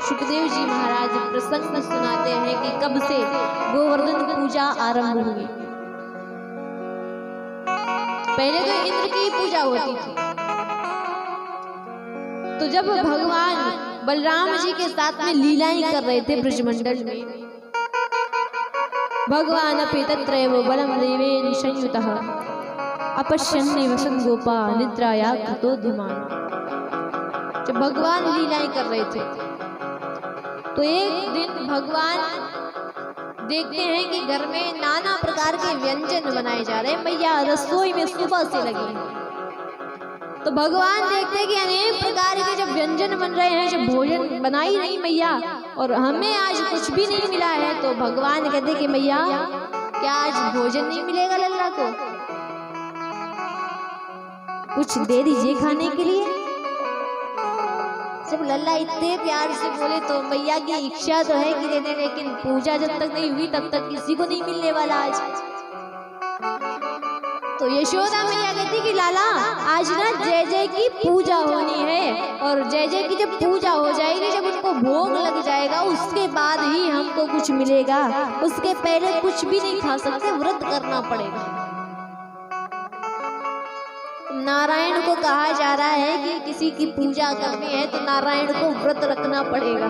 सुखदेव जी महाराज प्रसंग सुनाते हैं कि कब से गोवर्धन पूजा आरंभ हुई। पहले तो इंद्र की पूजा होती थी, तो जब भगवान बलराम जी के साथ में लीलाएं कर रहे थे ब्रजमंडल में, भगवान अपि तत्रैव बलं देवेन संयुतः अपश्यन्ने वसन् गोपा निद्राया कृतोद्यमान। जब भगवान लीलाएं कर रहे थे तो एक दिन भगवान देखते हैं कि घर में नाना प्रकार के व्यंजन बनाए जा रहे हैं। मैया रसोई में सुबह से लगी हैं, तो भगवान देखते हैं कि अनेक प्रकार के जब व्यंजन बन रहे हैं, जब भोजन बनाई नहीं मैया और हमें आज कुछ भी नहीं मिला है, तो भगवान कहते कि मैया क्या आज भोजन नहीं मिलेगा लल्ला को, कुछ दे दीजिए खाने के लिए। जब लल्ला इतने प्यार से बोले तो मैया की इच्छा तो है कि दे दे, लेकिन पूजा जब तक नहीं हुई तब तक किसी को नहीं मिलने वाला आज। तो यशोदा मैया कहती कि लाला आज ना जय जय की पूजा होनी है, और जय जय की जब पूजा हो जाएगी, जब उनको भोग लग जाएगा उसके बाद ही हमको कुछ मिलेगा, उसके पहले कुछ भी नहीं खा सकते, व्रत करना पड़ेगा। नारायण को कहा जा रहा है कि किसी की पूजा करनी है तो नारायण को व्रत रखना पड़ेगा।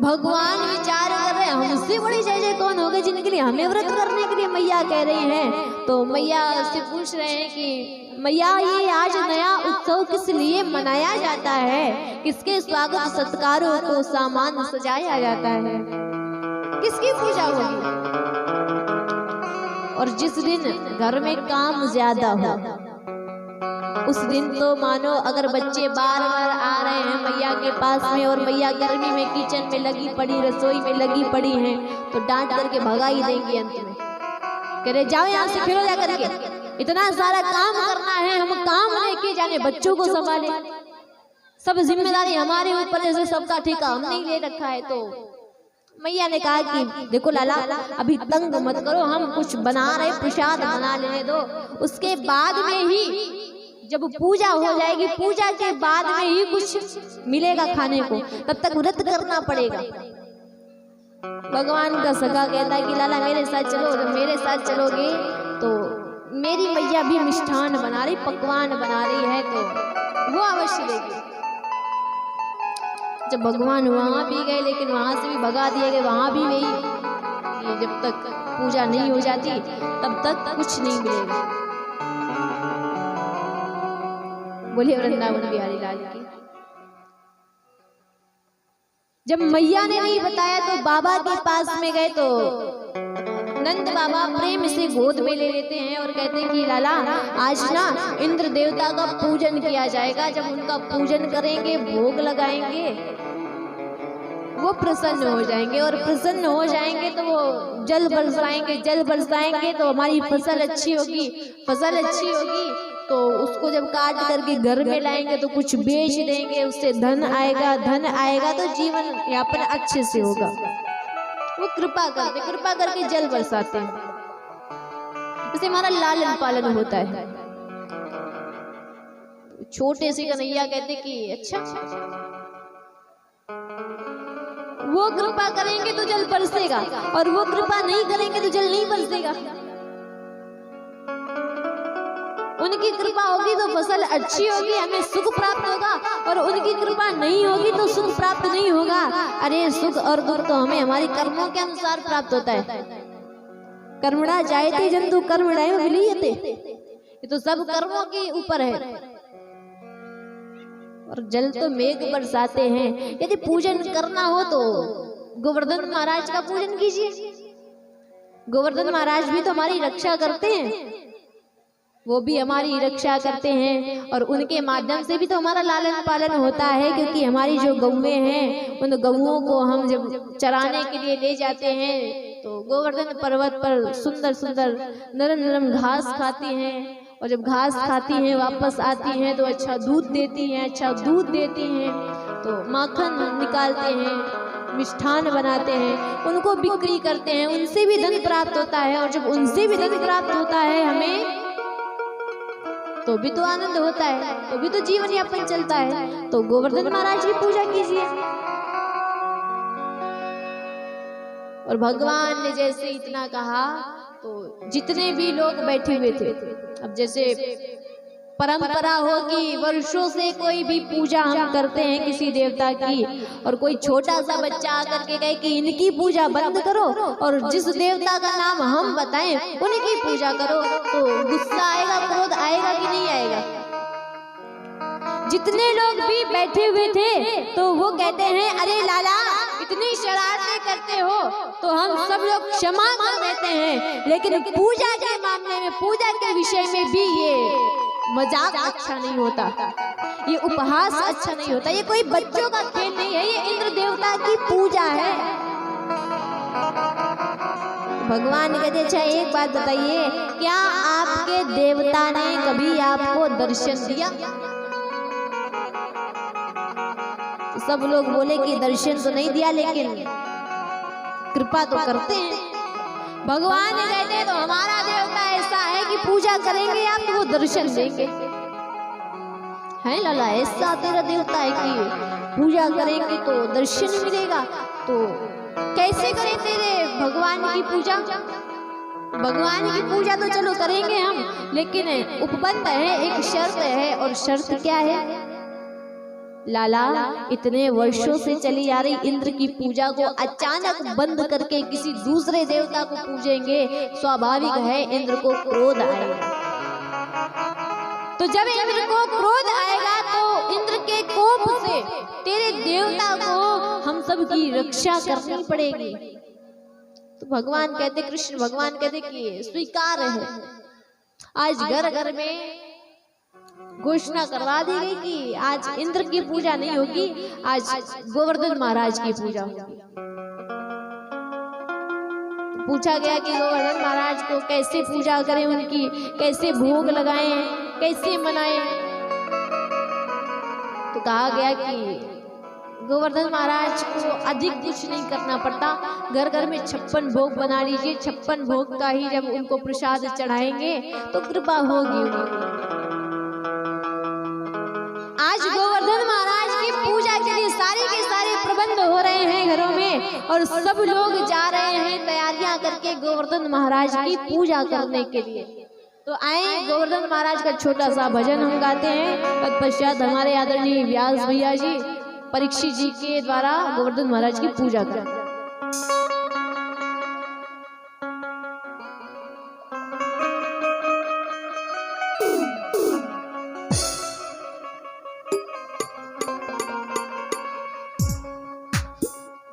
भगवान विचार कर रहे हैं हमसे बड़ी जय जय कौन होगा जिनके लिए हमें व्रत करने के लिए मैया कह रही हैं। तो मैया से पूछ रहे हैं कि मैया ये आज नया उत्सव किस लिए मनाया जाता है, किसके स्वागत सत्कारों को सामान सजाया जाता है, किसकी पूजा होगी। और जिस दिन घर में काम ज्यादा हो उस दिन तो मानो अगर बच्चे बार बार आ रहे हैं मैया के पास में और मैया गर्मी में किचन में लगी पड़ी, रसोई में लगी पड़ी हैं, तो डांट करके भगा ही देंगी। अंत में कह रहे जाओ यहाँ से खेलो जा करके, इतना सारा काम करना है, हम काम लेके जाने, बच्चों को संभाले, सब जिम्मेदारी हमारे ऊपर, जैसे सबका ठेका हमने ही ले रखा है। तो मैया ने कहा कि देखो लाला अभी तंग मत करो, हम कुछ बना रहे, प्रसाद बना लेने दो, उसके बाद में ही जब पूजा हो जाएगी, पूजा के बाद में ही कुछ मिलेगा खाने को, तब तक व्रत करना पड़ेगा। भगवान का सखा कहता है कि लाला मेरे साथ चलो, जब मेरे साथ चलोगे तो मेरी मैया भी मिष्ठान बना रही, पकवान बना रही है, तो वो अवश्य देगी। जब भगवान वहां भी गए, लेकिन वहां से भी भगा दिए गए, वहां भी वही, जब तक पूजा नहीं हो जाती तब तक कुछ नहीं मिलेगा। बोलिए वृंदावन बिहारी लाल की। जब मैया ने नहीं बताया तो बाबा के पास में गए, तो नंद बाबा प्रेम से गोद में ले लेते हैं और कहते हैं कि लाला आज ना इंद्र देवता का पूजन किया जाएगा, जब उनका पूजन करेंगे, भोग लगाएंगे, वो प्रसन्न हो जाएंगे, और प्रसन्न हो जाएंगे तो वो जल बरसाएंगे, जल बरसाएंगे तो हमारी फसल अच्छी होगी, फसल अच्छी होगी तो उसको जब काट करके घर में लाएंगे तो कुछ बेच देंगे, उससे धन आएगा, धन आएगा तो जीवन यापन अच्छे से होगा। वो कृपा करते, कृपा करके जल बरसाते हैं, इससे हमारा लालन पालन होता है। छोटे से कन्हैया कहते कि अच्छा वो कृपा करेंगे तो जल बरसेगा, और वो कृपा नहीं करेंगे तो जल नहीं बरसेगा। उनकी कृपा होगी तो फसल अच्छी होगी, हमें सुख प्राप्त होगा, और उनकी कृपा नहीं होगी तो सुख प्राप्त नहीं होगा। अरे सुख और दुख तो हमें हमारी कर्मों के अनुसार प्राप्त होता है। कर्मणा जायते जंतु कर्मणैव विलीयते, ये तो सब कर्मों के ऊपर है। और जल तो मेघ बरसाते हैं। यदि पूजन करना हो तो गोवर्धन महाराज का पूजन कीजिए। गोवर्धन महाराज भी तो हमारी रक्षा करते हैं, वो भी हमारी रक्षा करते हैं, और उनके माध्यम से भी तो हमारा लालन पालन होता है। क्योंकि हमारी जो गौएं हैं, उन गौओं को हम जब चराने के लिए ले जाते हैं तो गोवर्धन पर्वत पर सुंदर सुंदर नरम नरम घास खाती हैं, और जब घास खाती हैं वापस आती हैं तो अच्छा दूध देती हैं, अच्छा दूध देती हैं तो माखन निकालते हैं, मिष्ठान बनाते हैं, उनको बिक्री करते हैं, उनसे भी धन प्राप्त होता है। और जब उनसे भी धन प्राप्त होता है हमें, तो भी तो आनंद होता है, तो भी तो जीवन यापन चलता है। तो गोवर्धन महाराज की पूजा कीजिए। और भगवान ने जैसे इतना कहा तो जितने भी लोग बैठे हुए थे, अब जैसे परंपरा होगी वर्षों से कोई भी पूजा हम करते हैं किसी देवता की, और कोई छोटा सा बच्चा आकर के कहे कि इनकी पूजा बंद करो और जिस देवता का नाम हम बताएं उनकी पूजा करो, तो गुस्सा आएगा, क्रोध आएगा कि नहीं आएगा? जितने लोग भी बैठे हुए थे तो वो कहते हैं अरे लाला इतनी शरारतें करते हो तो हम सब लोग क्षमा कर देते हैं, लेकिन पूजा के मामले में, पूजा के विषय में भी ये मजाक अच्छा नहीं होता, ये उपहास अच्छा नहीं होता, ये कोई बच्चों का खेल नहीं है, ये इंद्र देवता की पूजा है। भगवान कहते अच्छा एक बात बताइए, क्या आपके देवता ने कभी आपको दर्शन दिया? तो सब लोग बोले कि दर्शन तो नहीं दिया लेकिन कृपा तो करते हैं। भगवान कहते तो हमारा देवता ऐसा है कि पूजा करेंगे आप तो वो दर्शन देंगे। है लाला ऐसा तेरा देवता है कि पूजा करेंगे तो दर्शन मिलेगा? तो कैसे करें तेरे भगवान की पूजा? भगवान की पूजा तो चलो करेंगे हम, लेकिन उपबंध है, एक शर्त है। और शर्त क्या है लाला? इतने वर्षों से चली आ रही इंद्र की पूजा को अचानक बंद करके किसी दूसरे देवता को पूजेंगे, स्वाभाविक है इंद्र को क्रोध आएगा। तो जब इंद्र को क्रोध आएगा तो इंद्र के कोप से तेरे देवता को हम सब की रक्षा करनी पड़ेगी। तो भगवान कहते, कृष्ण भगवान कहते कि स्वीकार है। आज घर घर में घोषणा करवा दी गई कि आज इंद्र की पूजा नहीं होगी, आज गोवर्धन महाराज की पूजा होगी। पूछा गया कि गोवर्धन महाराज को कैसे पूजा करें, उनकी कैसे भोग लगाएं, कैसे मनाएं? तो कहा गया कि गोवर्धन महाराज को अधिक कुछ नहीं करना पड़ता, घर घर में 56 भोग बना लीजिए। 56 भोग का ही जब उनको प्रसाद चढ़ाएंगे तो कृपा होगी उनको। आज गोवर्धन महाराज की पूजा के लिए सारे के सारे प्रबंध हो रहे हैं घरों में, और सब लोग जा रहे हैं तैयारियां करके गोवर्धन महाराज की पूजा करने के लिए। तो आए गोवर्धन महाराज का छोटा सा भजन हम गाते हैं, तत्पश्चात हमारे आदरणीय व्यास भैया जी परीक्षित जी के द्वारा गोवर्धन महाराज की पूजा करें।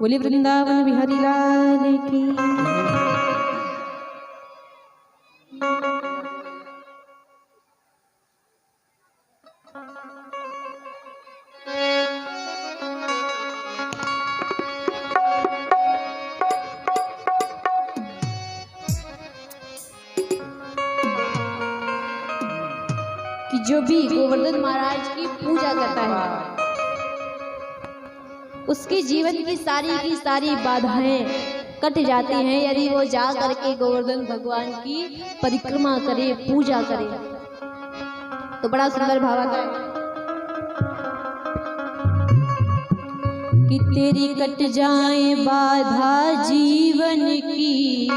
बोले वृंदावन बिहारी लाल की। कि जो भी गोवर्धन महाराज की पूजा करता है उसके जीवन की सारी बाधाएं कट जाती हैं यदि वो जा करके गोवर्धन भगवान की परिक्रमा करे, पूजा करे। तो बड़ा सुंदर भावार्थ है कि तेरी कट जाए बाधा जीवन की,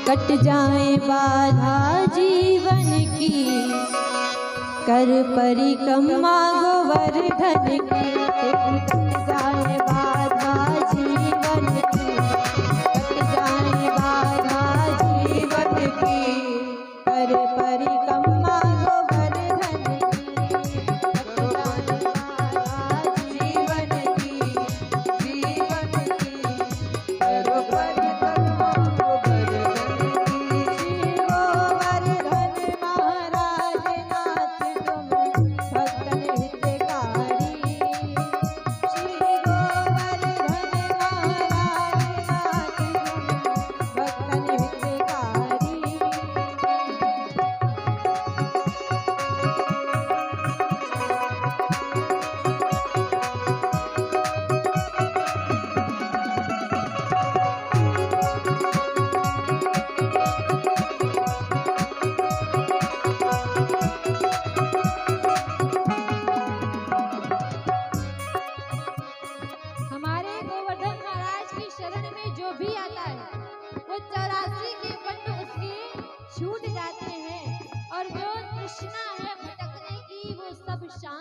कट जाए बाधा जीवन की, कर परिक्रमा गोवर्धन की। कट जाए बाधा जीवन की, कट जाए बाधा जीवन की, कर परिक्रमा गोवर्धन की। कट जाए बाधा जीवन की, जीवन की, कर परिक्रमा गोवर्धन की। गोवर्धन महाराज नाथ तुम भक्तन हितकारी,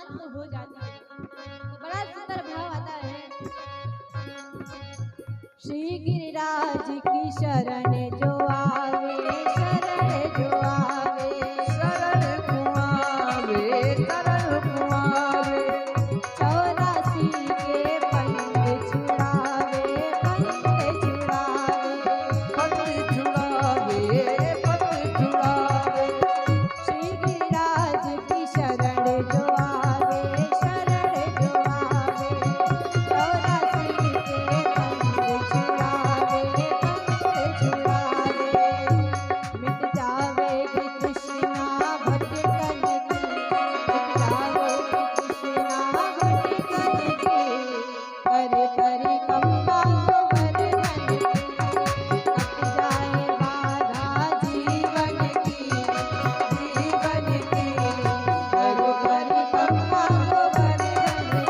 समाप्त हो जाती है। तो बड़ा सुंदर भाव आता है। श्री गिरिराज की शरण जो आवे, शरण जो आवे, शरण कुआवे, शरण कुआवे, 84 के पंथ छुड़ावे, पंथ छुड़ावे, पत छुड़ावे, पत छुड़ावे, श्री गिरिराज की शरण जो आवे, शरण जो आवे, 84 के पंथ छुड़ावे, पंथ छुड़ावे, मिट जावेगी तृष्णा भटकन की, मिट जावेगी तृष्णा भटकन की, कर परिक्रमा गोवर्धन की, कट जाए बाधा जीवन की, जीवन की, कर परिक्रमा गोवर्धन की,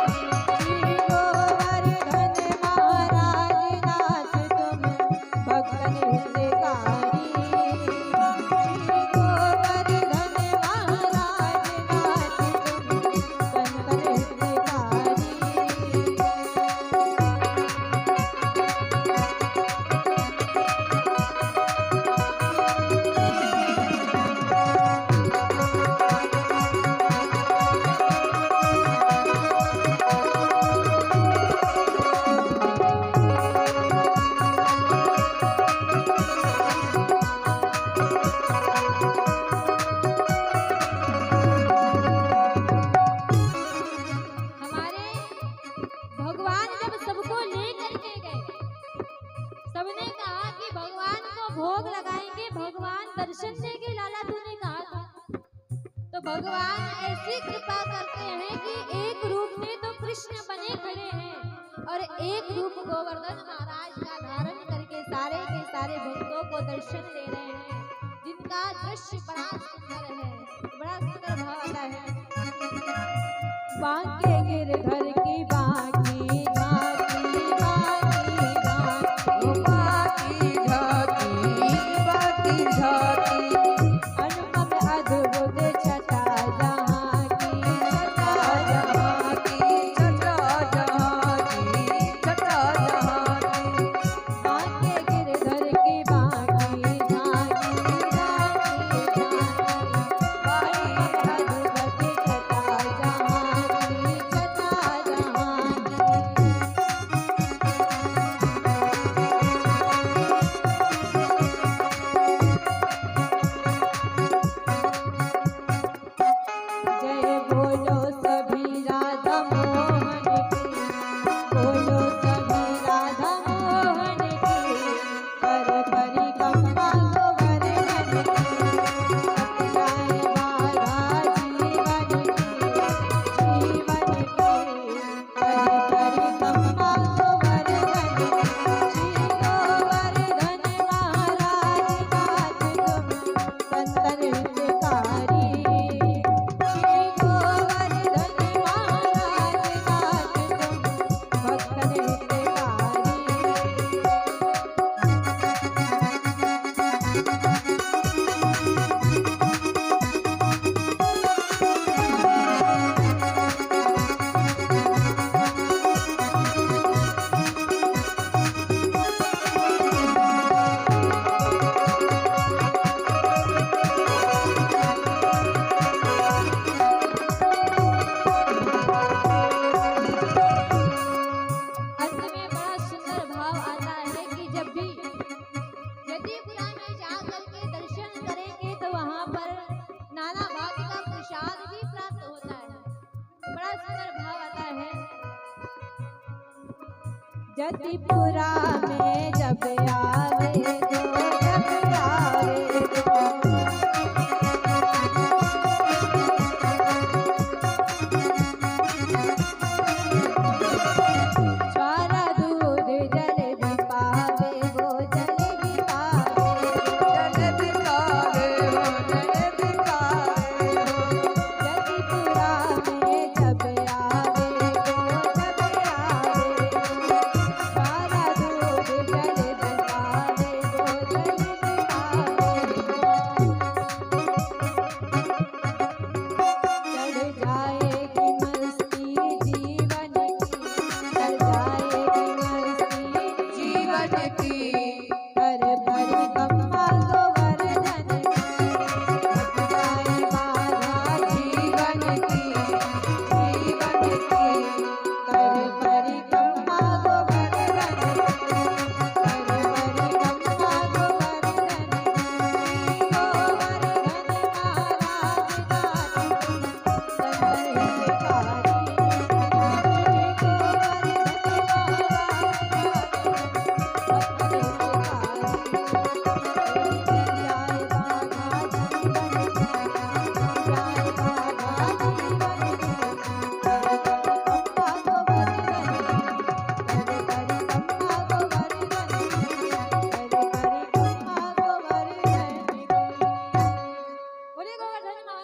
श्री गोवर्धन महाराज नाथ तुम भक्तन हितकारी, श्री गोवर्धन महाराज नाथ तुम संतन हितकारी। हमारे भगवान जब सबको लेकर के गए, सबने कहा कि भगवान को भोग लगाएंगे, भगवान दर्शन देंगे, लाला तूने कहा था। तो भगवान ऐसी कृपा करते हैं कि एक रूप में तो कृष्ण बने खड़े हैं और एक रूप गोवर्धन महाराज का धारण करके सारे के सारे भक्तों को दर्शन दे रहे हैं, जिनका दृश्य बड़ा सुंदर है, बड़ा सुंदर भाव आता है। बांके गिरधर की बाकी झांकी, बाकी झांकी, बाकी झाकी, बाकी झाकी, अनुपम अद्भुत छटा जहाँ की, छटा जहाँ की, छटा जहाँ की, छटा जहाँ की, बांके गिरधर की बाकी झांकी, झांकी, झांकी, अद्भुत छटा जहाँ की, छटा जहाँ की। जय बोलो सभी राधा मोहन की, बोलो सभी राधा मोहन की, कर परिक्रमा गोवर्धन की, कट जाए बाधा जीवन की, जीवन की, कर परिक्रमा गोवर्धन की, श्री गोवर्धन महाराज नाथ तुम संतन हितकारी, श्री गोवर्धन महाराज नाथ तुम भक्तन हितकारी। अंत में बड़ा सुंदर भाव आता है कि जब भी जदीपुरा में जाकर के दर्शन करेंगे तो वहां पर नाना भांति का प्रसाद भी प्राप्त होता है। बड़ा सुंदर भाव आता है। जदीपुरा में जब आवे तो, जब आवे तो, ज्वारा दूध जल भी पावे, वो जल भी पावे, जल बिकावे हो, जल बिकावे हो, जदीपुरा में जब आवे तो, जब आवे तो, ज्वारा दूध जल भी पावे, वो जल भी पावे, गोवर्धन